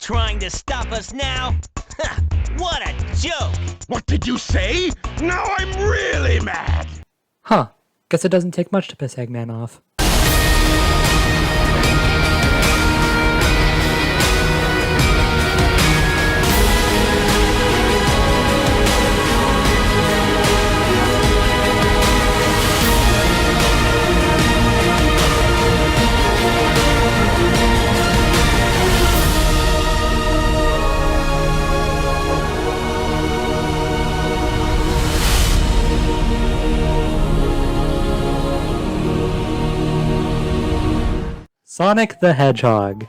Trying to stop us now? What a joke! What did you say? Now I'm really mad! Huh. Guess it doesn't take much to piss Eggman off. Sonic the Hedgehog.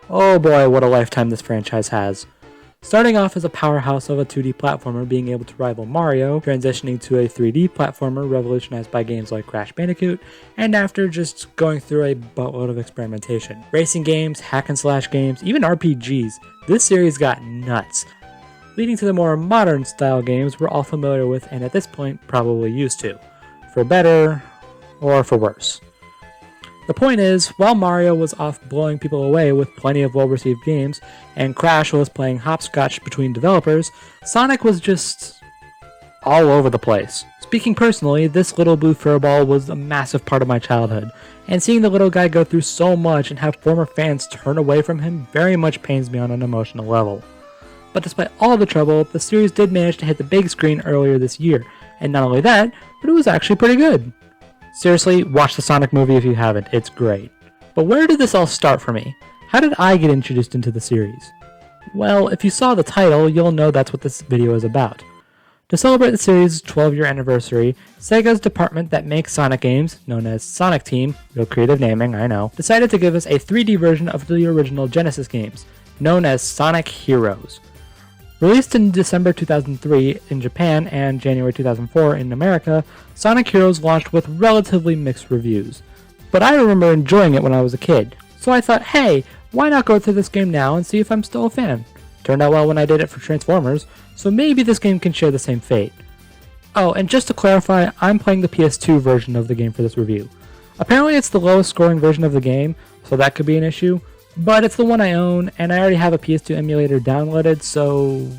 Oh boy, what a lifetime this franchise has. Starting off as a powerhouse of a 2D platformer being able to rival Mario, transitioning to a 3D platformer revolutionized by games like Crash Bandicoot, and after just going through a buttload of experimentation. Racing games, hack and slash games, even RPGs, this series got nuts, leading to the more modern style games we're all familiar with and at this point probably used to, for better or for worse. The point is, while Mario was off blowing people away with plenty of well-received games, and Crash was playing hopscotch between developers, Sonic was just all over the place. Speaking personally, this little blue furball was a massive part of my childhood, and seeing the little guy go through so much and have former fans turn away from him very much pains me on an emotional level. But despite all the trouble, the series did manage to hit the big screen earlier this year, and not only that, but it was actually pretty good. Seriously, watch the Sonic movie if you haven't, it's great. But where did this all start for me? How did I get introduced into the series? Well, if you saw the title, you'll know that's what this video is about. To celebrate the series' 12-year anniversary, SEGA's department that makes Sonic games, known as Sonic Team, real creative naming, I know, decided to give us a 3D version of the original Genesis games, known as Sonic Heroes. Released in December 2003 in Japan and January 2004 in America, Sonic Heroes launched with relatively mixed reviews. But I remember enjoying it when I was a kid, so I thought, hey, why not go through this game now and see if I'm still a fan? Turned out well when I did it for Transformers, so maybe this game can share the same fate. Oh, and just to clarify, I'm playing the PS2 version of the game for this review. Apparently it's the lowest scoring version of the game, so that could be an issue. But it's the one I own, and I already have a PS2 emulator downloaded, so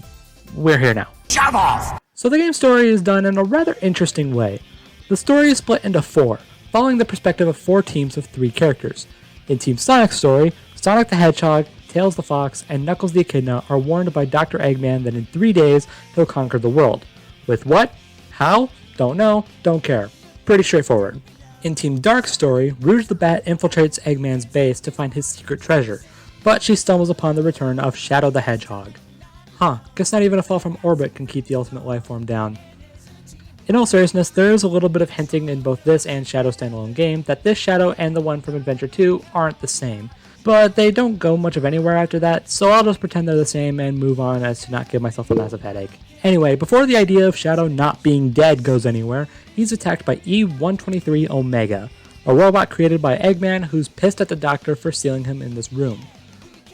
we're here now. Shove off! So the game's story is done in a rather interesting way. The story is split into 4, following the perspective of 4 teams of 3 characters. In Team Sonic's story, Sonic the Hedgehog, Tails the Fox, and Knuckles the Echidna are warned by Dr. Eggman that in 3 days he'll conquer the world. With what? How? Don't know, don't care. Pretty straightforward. In Team Dark's story, Rouge the Bat infiltrates Eggman's base to find his secret treasure, but she stumbles upon the return of Shadow the Hedgehog. Huh, guess not even a fall from orbit can keep the ultimate lifeform down. In all seriousness, there is a little bit of hinting in both this and Shadow standalone game that this Shadow and the one from Adventure 2 aren't the same, but they don't go much of anywhere after that, so I'll just pretend they're the same and move on as to not give myself a massive headache. Anyway, before the idea of Shadow not being dead goes anywhere, he's attacked by E-123 Omega, a robot created by Eggman who's pissed at the Doctor for sealing him in this room.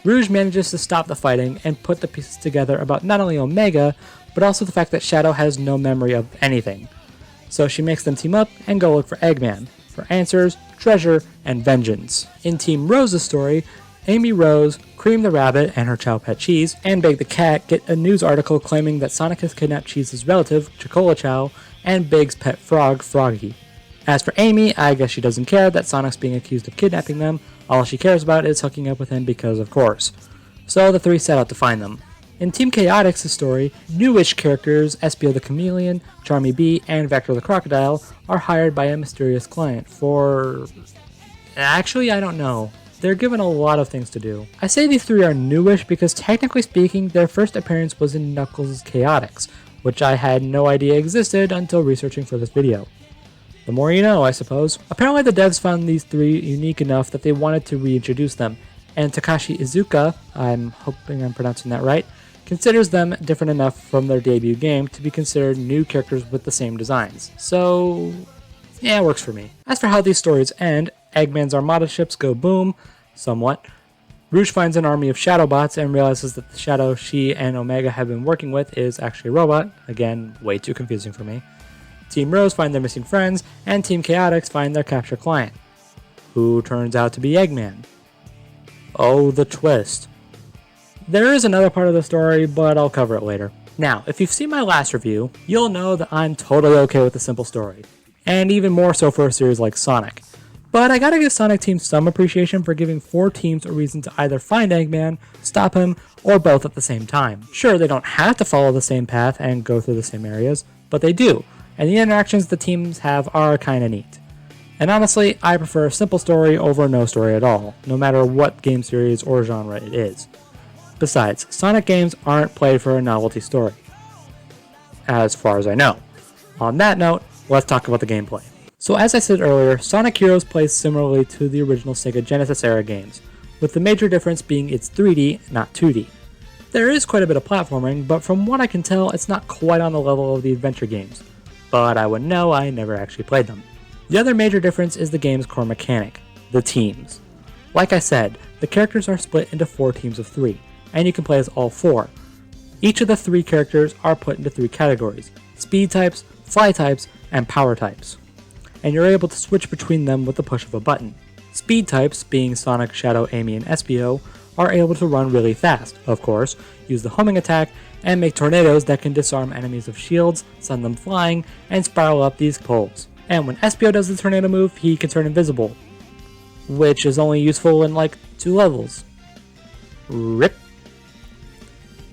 Rouge manages to stop the fighting and put the pieces together about not only Omega, but also the fact that Shadow has no memory of anything. So she makes them team up and go look for Eggman, for answers, treasure, and vengeance. In Team Rose's story, Amy Rose, Cream the Rabbit and her chow pet Cheese, and Big the Cat get a news article claiming that Sonic has kidnapped Cheese's relative, Chocola Chow, and Big's pet frog, Froggy. As for Amy, I guess she doesn't care that Sonic's being accused of kidnapping them, all she cares about is hooking up with him because of course. So the 3 set out to find them. In Team Chaotix' story, newish characters Espio the Chameleon, Charmy Bee, and Vector the Crocodile are hired by a mysterious client for... Actually, I don't know. They're given a lot of things to do. I say these 3 are newish because technically speaking, their first appearance was in Knuckles' Chaotix, which I had no idea existed until researching for this video. The more you know, I suppose. Apparently the devs found these 3 unique enough that they wanted to reintroduce them, and Takashi Iizuka, I'm hoping I'm pronouncing that right, considers them different enough from their debut game to be considered new characters with the same designs. So, yeah, it works for me. As for how these stories end, Eggman's Armada ships go boom, somewhat. Rouge finds an army of Shadowbots and realizes that the Shadow she and Omega have been working with is actually a robot. Again, way too confusing for me. Team Rose find their missing friends, and Team Chaotix find their capture client, who turns out to be Eggman. Oh, the twist. There is another part of the story, but I'll cover it later. Now, if you've seen my last review, you'll know that I'm totally okay with a simple story, and even more so for a series like Sonic. But I gotta give Sonic Team some appreciation for giving 4 teams a reason to either find Eggman, stop him, or both at the same time. Sure, they don't have to follow the same path and go through the same areas, but they do, and the interactions the teams have are kinda neat. And honestly, I prefer a simple story over no story at all, no matter what game series or genre it is. Besides, Sonic games aren't played for a novelty story, as far as I know. On that note, let's talk about the gameplay. So as I said earlier, Sonic Heroes plays similarly to the original SEGA Genesis era games, with the major difference being it's 3D, not 2D. There is quite a bit of platforming, but from what I can tell, it's not quite on the level of the adventure games. But I would know, I never actually played them. The other major difference is the game's core mechanic, the teams. Like I said, the characters are split into 4 teams of 3, and you can play as all 4. Each of the 3 characters are put into 3 categories: speed types, fly types, and power types. And you're able to switch between them with the push of a button. Speed types, being Sonic, Shadow, Amy, and Espio, are able to run really fast, of course, use the homing attack, and make tornadoes that can disarm enemies of shields, send them flying, and spiral up these poles. And when Espio does the tornado move, he can turn invisible, which is only useful in like 2 levels. RIP.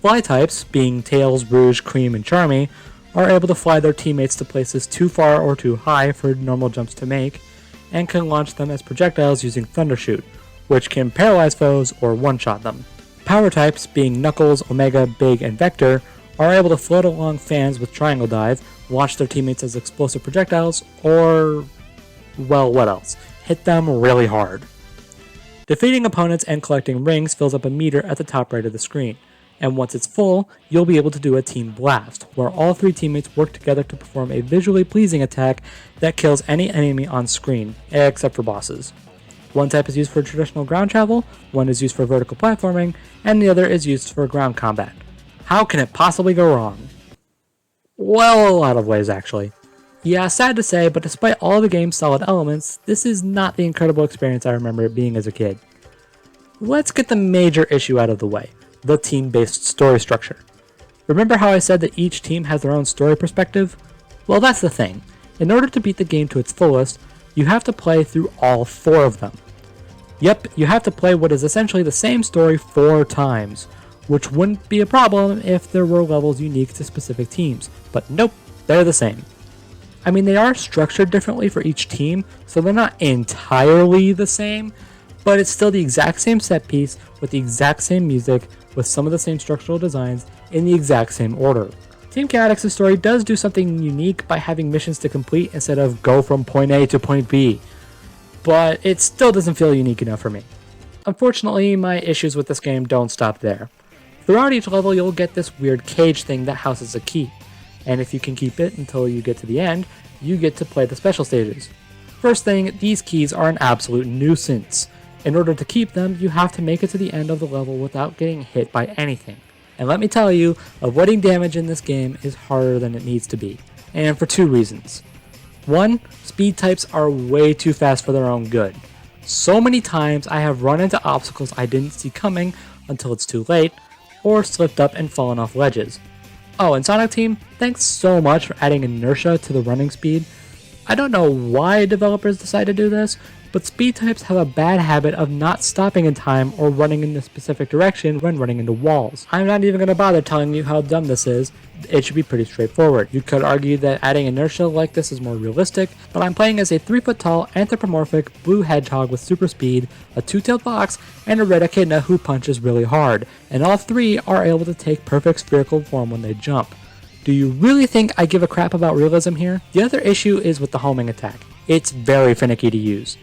Fly types, being Tails, Rouge, Cream, and Charmy, are able to fly their teammates to places too far or too high for normal jumps to make, and can launch them as projectiles using Thundershoot, which can paralyze foes or one-shot them. Power types, being Knuckles, Omega, Big, and Vector, are able to float along fans with Triangle Dive, launch their teammates as explosive projectiles, or, well, what else? Hit them really hard. Defeating opponents and collecting rings fills up a meter at the top right of the screen, and once it's full, you'll be able to do a Team Blast, where all 3 teammates work together to perform a visually pleasing attack that kills any enemy on screen, except for bosses. One type is used for traditional ground travel, one is used for vertical platforming, and the other is used for ground combat. How can it possibly go wrong? Well, a lot of ways actually. Yeah, sad to say, but despite all the game's solid elements, this is not the incredible experience I remember it being as a kid. Let's get the major issue out of the way: the team-based story structure. Remember how I said that each team has their own story perspective? Well, that's the thing. In order to beat the game to its fullest, you have to play through all 4 of them. Yep, you have to play what is essentially the same story 4 times, which wouldn't be a problem if there were levels unique to specific teams, but nope, they're the same. I mean, they are structured differently for each team, so they're not entirely the same, but it's still the exact same set piece with the exact same music, with some of the same structural designs in the exact same order. Team Chaotix's story does do something unique by having missions to complete instead of go from point A to point B, but it still doesn't feel unique enough for me. Unfortunately, my issues with this game don't stop there. Throughout each level, you'll get this weird cage thing that houses a key, and if you can keep it until you get to the end, you get to play the special stages. First thing, these keys are an absolute nuisance. In order to keep them, you have to make it to the end of the level without getting hit by anything. And let me tell you, avoiding damage in this game is harder than it needs to be, and for 2 reasons. 1, speed types are way too fast for their own good. So many times I have run into obstacles I didn't see coming until it's too late, or slipped up and fallen off ledges. Oh, and Sonic Team, thanks so much for adding inertia to the running speed. I don't know why developers decided to do this, but speed types have a bad habit of not stopping in time or running in a specific direction when running into walls. I'm not even going to bother telling you how dumb this is. It should be pretty straightforward. You could argue that adding inertia like this is more realistic, but I'm playing as a 3-foot-tall anthropomorphic blue hedgehog with super speed, a 2-tailed fox, and a red echidna who punches really hard, and all 3 are able to take perfect spherical form when they jump. Do you really think I give a crap about realism here? The other issue is with the homing attack. It's very finicky to use.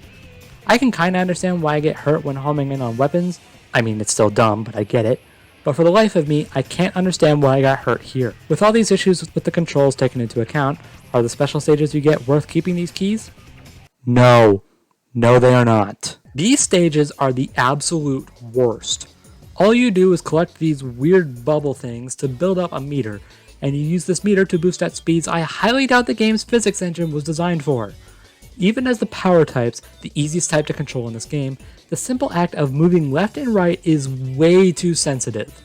I can kinda understand why I get hurt when homing in on weapons. I mean, it's still dumb, but I get it. But for the life of me, I can't understand why I got hurt here. With all these issues with the controls taken into account, are the special stages you get worth keeping these keys? No. No, they are not. These stages are the absolute worst. All you do is collect these weird bubble things to build up a meter, and you use this meter to boost at speeds I highly doubt the game's physics engine was designed for. Even as the power types, the easiest type to control in this game, the simple act of moving left and right is way too sensitive.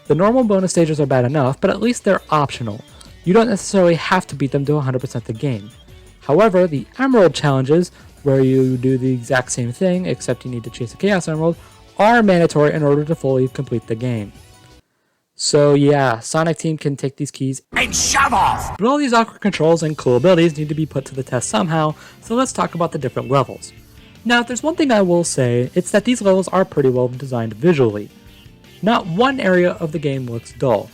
The normal bonus stages are bad enough, but at least they're optional. You don't necessarily have to beat them to 100% the game. However, the Emerald challenges, where you do the exact same thing except you need to chase a Chaos Emerald, are mandatory in order to fully complete the game. So yeah, Sonic Team can take these keys And shove off! but all these awkward controls and cool abilities need to be put to the test somehow, so let's talk about the different levels. Now, if there's one thing I will say, it's that these levels are pretty well designed visually. Not one area of the game looks dull.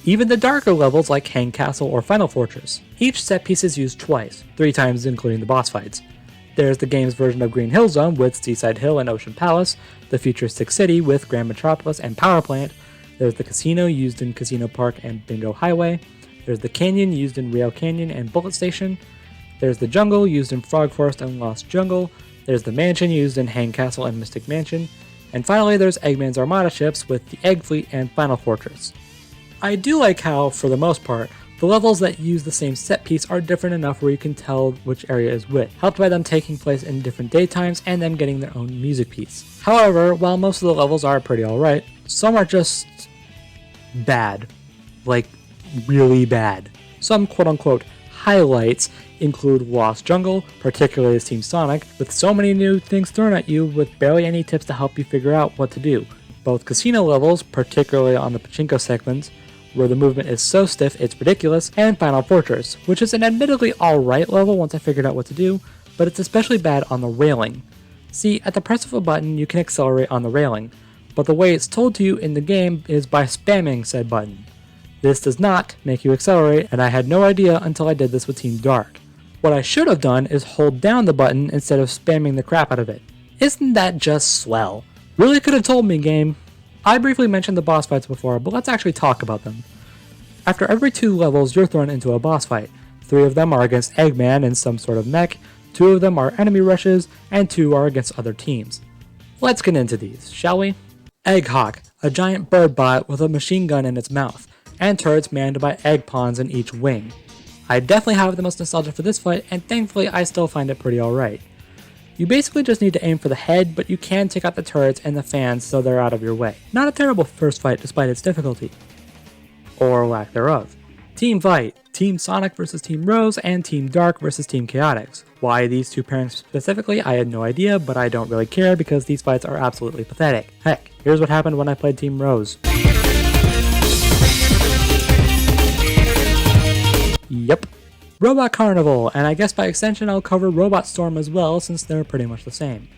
Even the darker levels like Hang Castle or Final Fortress. Each set piece is used twice, 3 times including the boss fights. There's the game's version of Green Hill Zone with Seaside Hill and Ocean Palace, the futuristic city with Grand Metropolis and Power Plant, there's the casino used in Casino Park and Bingo Highway, there's the canyon used in Rio Canyon and Bullet Station, there's the jungle used in Frog Forest and Lost Jungle, there's the mansion used in Hang Castle and Mystic Mansion, and finally there's Eggman's Armada ships with the Egg Fleet and Final Fortress. I do like how, for the most part, the levels that use the same set piece are different enough where you can tell which area is which, helped by them taking place in different daytimes and them getting their own music piece. However, while most of the levels are pretty alright, some are just bad. Like, really bad. Some quote-unquote highlights include Lost Jungle, particularly as Team Sonic, with so many new things thrown at you with barely any tips to help you figure out what to do. Both casino levels, particularly on the pachinko segments, where the movement is so stiff it's ridiculous, and Final Fortress, which is an admittedly alright level once I figured out what to do, but it's especially bad on the railing. See, at the press of a button you can accelerate on the railing, but the way it's told to you in the game is by spamming said button. This does not make you accelerate, and I had no idea until I did this with Team Dark. What I should have done is hold down the button instead of spamming the crap out of it. Isn't that just swell? Really could have told me, game. I briefly mentioned the boss fights before, but let's actually talk about them. After every 2 levels, you're thrown into a boss fight. 3 of them are against Eggman in some sort of mech, 2 of them are enemy rushes, and 2 are against other teams. Let's get into these, shall we? Egghawk, a giant bird bot with a machine gun in its mouth, and turrets manned by egg pawns in each wing. I definitely have the most nostalgia for this fight, and thankfully I still find it pretty alright. You basically just need to aim for the head, but you can take out the turrets and the fans so they're out of your way. Not a terrible first fight despite its difficulty. Or lack thereof. Team Fight, Team Sonic vs Team Rose, and Team Dark vs Team Chaotix. Why these 2 pairings specifically, I had no idea, but I don't really care because these fights are absolutely pathetic. Heck, here's what happened when I played Team Rose. Yep. Robot Carnival, and I guess by extension I'll cover Robot Storm as well since they're pretty much the same.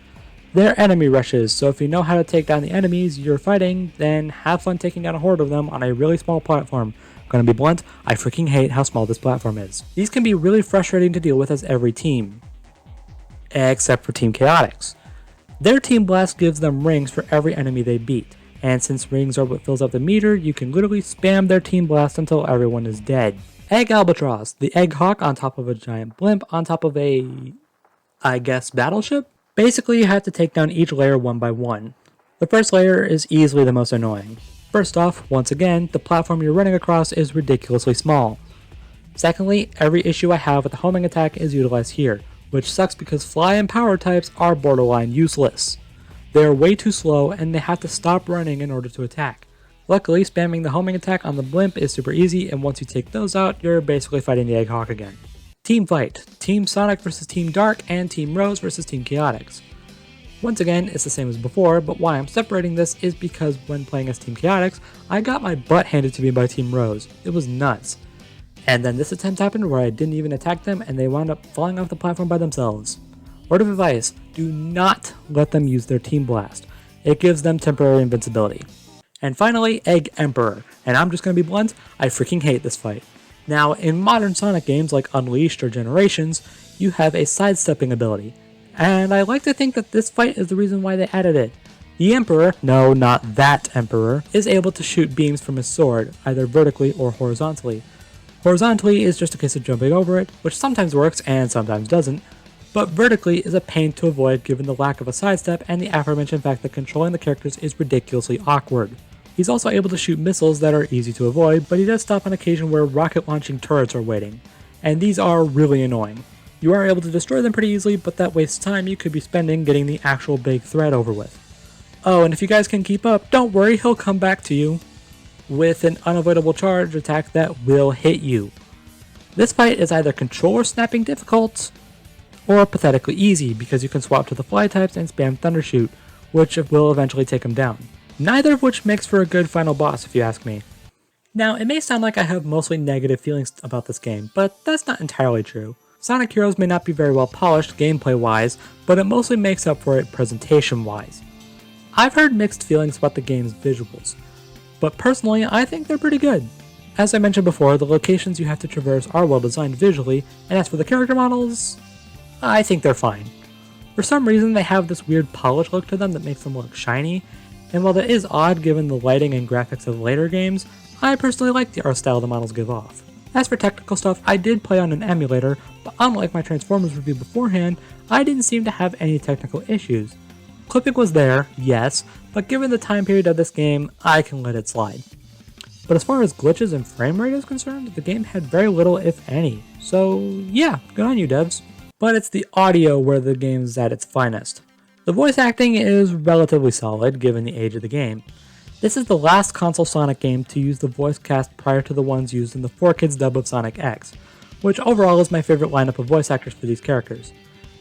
They're enemy rushes, so if you know how to take down the enemies you're fighting, then have fun taking down a horde of them on a really small platform. Gonna be blunt, I freaking hate how small this platform is. These can be really frustrating to deal with as every team. Except for Team Chaotix. Their Team Blast gives them rings for every enemy they beat, and since rings are what fills up the meter, you can literally spam their Team Blast until everyone is dead. Egg Albatross, the Egg Hawk on top of a giant blimp on top of a, I guess, battleship? Basically, you have to take down each layer one by one. The first layer is easily the most annoying. First off, once again, the platform you're running across is ridiculously small. Secondly, every issue I have with the homing attack is utilized here, which sucks because fly and power types are borderline useless. They are way too slow and they have to stop running in order to attack. Luckily, spamming the homing attack on the blimp is super easy, and once you take those out, you're basically fighting the Egg Hawk again. Team Fight, Team Sonic vs Team Dark, and Team Rose vs Team Chaotix. Once again, it's the same as before, but why I'm separating this is because when playing as Team Chaotix, I got my butt handed to me by Team Rose. It was nuts. And then this attempt happened where I didn't even attack them and they wound up falling off the platform by themselves. Word of advice, do not let them use their Team Blast. It gives them temporary invincibility. And finally, Egg Emperor, and I'm just going to be blunt, I freaking hate this fight. Now, in modern Sonic games like Unleashed or Generations, you have a sidestepping ability, and I like to think that this fight is the reason why they added it. The Emperor, no, not that Emperor, is able to shoot beams from his sword, either vertically or horizontally. Horizontally is just a case of jumping over it, which sometimes works and sometimes doesn't, but vertically is a pain to avoid given the lack of a sidestep and the aforementioned fact that controlling the characters is ridiculously awkward. He's also able to shoot missiles that are easy to avoid, but he does stop on occasion where rocket launching turrets are waiting, and these are really annoying. You are able to destroy them pretty easily, but that wastes time you could be spending getting the actual big threat over with. Oh, and if you guys can keep up, don't worry, he'll come back to you with an unavoidable charge attack that will hit you. This fight is either controller snapping difficult or pathetically easy because you can swap to the fly types and spam Thundershoot, which will eventually take him down. Neither of which makes for a good final boss if you ask me. Now, it may sound like I have mostly negative feelings about this game, but that's not entirely true. Sonic Heroes may not be very well polished gameplay-wise, but it mostly makes up for it presentation-wise. I've heard mixed feelings about the game's visuals, but personally I think they're pretty good. As I mentioned before, the locations you have to traverse are well designed visually, and as for the character models, I think they're fine. For some reason they have this weird polished look to them that makes them look shiny, and while that is odd given the lighting and graphics of later games, I personally like the art style the models give off. As for technical stuff, I did play on an emulator, but unlike my Transformers review beforehand, I didn't seem to have any technical issues. Clipping was there, yes, but given the time period of this game, I can let it slide. But as far as glitches and frame rate is concerned, the game had very little if any, so yeah, good on you devs. But it's the audio where the game's at its finest. The voice acting is relatively solid given the age of the game. This is the last console Sonic game to use the voice cast prior to the ones used in the 4Kids dub of Sonic X, which overall is my favorite lineup of voice actors for these characters.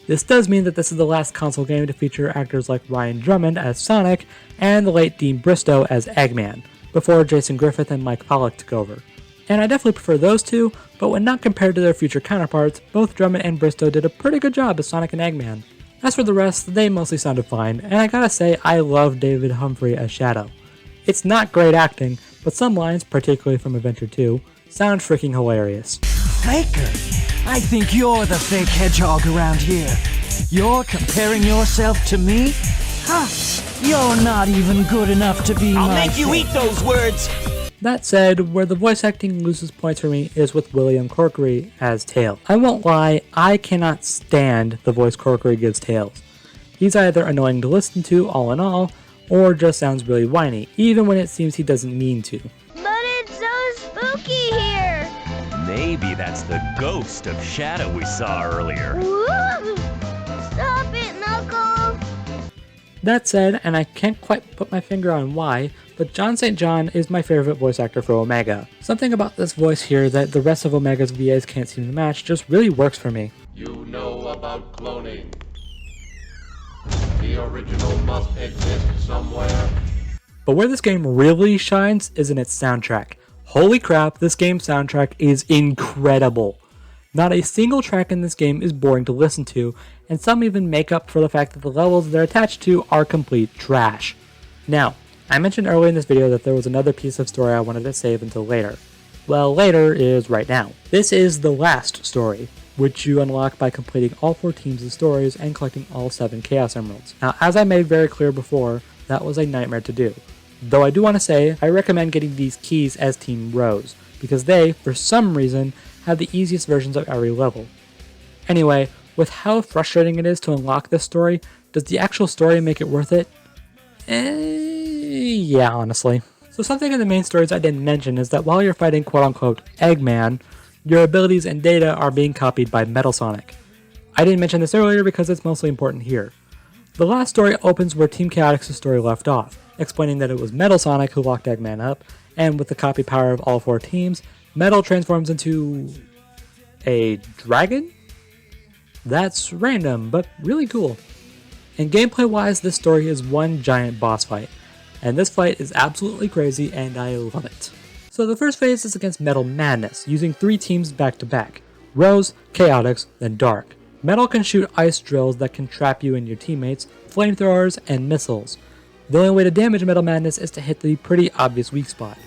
This does mean that this is the last console game to feature actors like Ryan Drummond as Sonic and the late Dean Bristow as Eggman, before Jason Griffith and Mike Pollock took over. And I definitely prefer those two, but when not compared to their future counterparts, both Drummond and Bristow did a pretty good job as Sonic and Eggman. As for the rest, they mostly sounded fine, and I gotta say I love David Humphrey as Shadow. It's not great acting, but some lines, particularly from Adventure 2, sound freaking hilarious. Faker? I think you're the fake hedgehog around here. You're comparing yourself to me? Ha! You're not even good enough to be I'll my make you eat those words! That said, where the voice acting loses points for me is with William Corkery as Tails. I won't lie, I cannot stand the voice Corkery gives Tails. He's either annoying to listen to all in all, or just sounds really whiny, even when it seems he doesn't mean to. But it's so spooky here! Maybe that's the ghost of Shadow we saw earlier. Woo! Stop it, Knuckles! That said, and I can't quite put my finger on why, but John St. John is my favorite voice actor for Omega. Something about this voice here that the rest of Omega's VAs can't seem to match just really works for me. You know about cloning. The original must exist somewhere. But where this game really shines is in its soundtrack. Holy crap, this game's soundtrack is incredible. Not a single track in this game is boring to listen to, and some even make up for the fact that the levels they're attached to are complete trash. Now, I mentioned earlier in this video that there was another piece of story I wanted to save until later. Well, later is right now. This is the last story, which you unlock by completing all 4 teams' stories and collecting all 7 Chaos Emeralds. Now, as I made very clear before, that was a nightmare to do. Though I do want to say, I recommend getting these keys as Team Rose, because they, for some reason, have the easiest versions of every level. Anyway, with how frustrating it is to unlock this story, does the actual story make it worth it? Yeah, honestly. So something in the main stories I didn't mention is that while you're fighting quote-unquote Eggman, your abilities and data are being copied by Metal Sonic. I didn't mention this earlier because it's mostly important here. The last story opens where Team Chaotix's story left off, explaining that it was Metal Sonic who locked Eggman up, and with the copy power of all 4 teams, Metal transforms into a dragon? That's random, but really cool. And gameplay-wise, this story is one giant boss fight, and this fight is absolutely crazy and I love it. So the first phase is against Metal Madness, using 3 teams back to back. Rose, Chaotix, then Dark. Metal can shoot ice drills that can trap you and your teammates, flamethrowers, and missiles. The only way to damage Metal Madness is to hit the pretty obvious weak spot.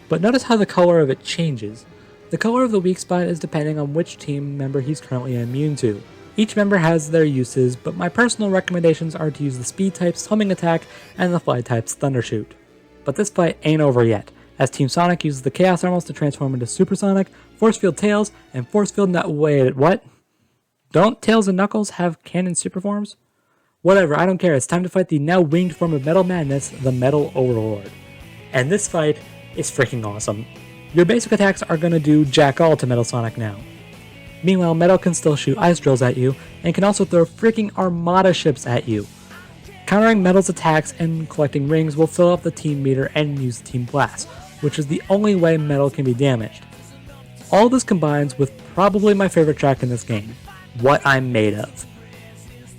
But notice how the color of it changes. The color of the weak spot is depending on which team member he's currently immune to. Each member has their uses, but my personal recommendations are to use the Speed type's Homing Attack and the Fly type's Thundershoot. But this fight ain't over yet, as Team Sonic uses the Chaos Emeralds to transform into Super Sonic, Force Field Tails, and Force Field wait, what? Don't Tails and Knuckles have canon super forms? Whatever, I don't care, it's time to fight the now winged form of Metal Madness, the Metal Overlord. And this fight is freaking awesome. Your basic attacks are gonna do jack all to Metal Sonic now. Meanwhile, Metal can still shoot ice drills at you, and can also throw freaking armada ships at you. Countering Metal's attacks and collecting rings will fill up the team meter and use Team Blast, which is the only way Metal can be damaged. All this combines with probably my favorite track in this game, What I'm Made Of.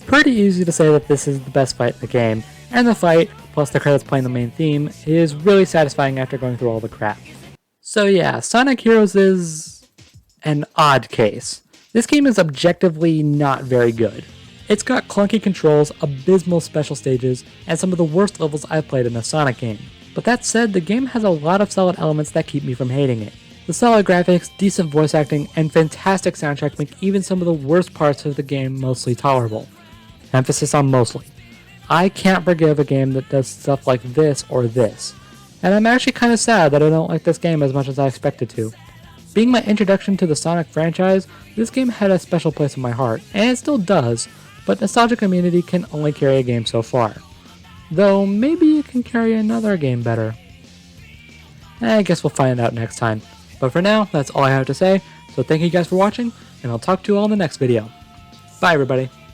Pretty easy to say that this is the best fight in the game, and the fight, plus the credits playing the main theme, is really satisfying after going through all the crap. So yeah, Sonic Heroes is an odd case. This game is objectively not very good. It's got clunky controls, abysmal special stages, and some of the worst levels I've played in a Sonic game. But that said, the game has a lot of solid elements that keep me from hating it. The solid graphics, decent voice acting, and fantastic soundtrack make even some of the worst parts of the game mostly tolerable. Emphasis on mostly. I can't forgive a game that does stuff like this or this, and I'm actually kind of sad that I don't like this game as much as I expected to. Being my introduction to the Sonic franchise, this game had a special place in my heart, and it still does, but Nostalgia Community can only carry a game so far. Though maybe it can carry another game better. I guess we'll find out next time. But for now, that's all I have to say, so thank you guys for watching, and I'll talk to you all in the next video. Bye everybody!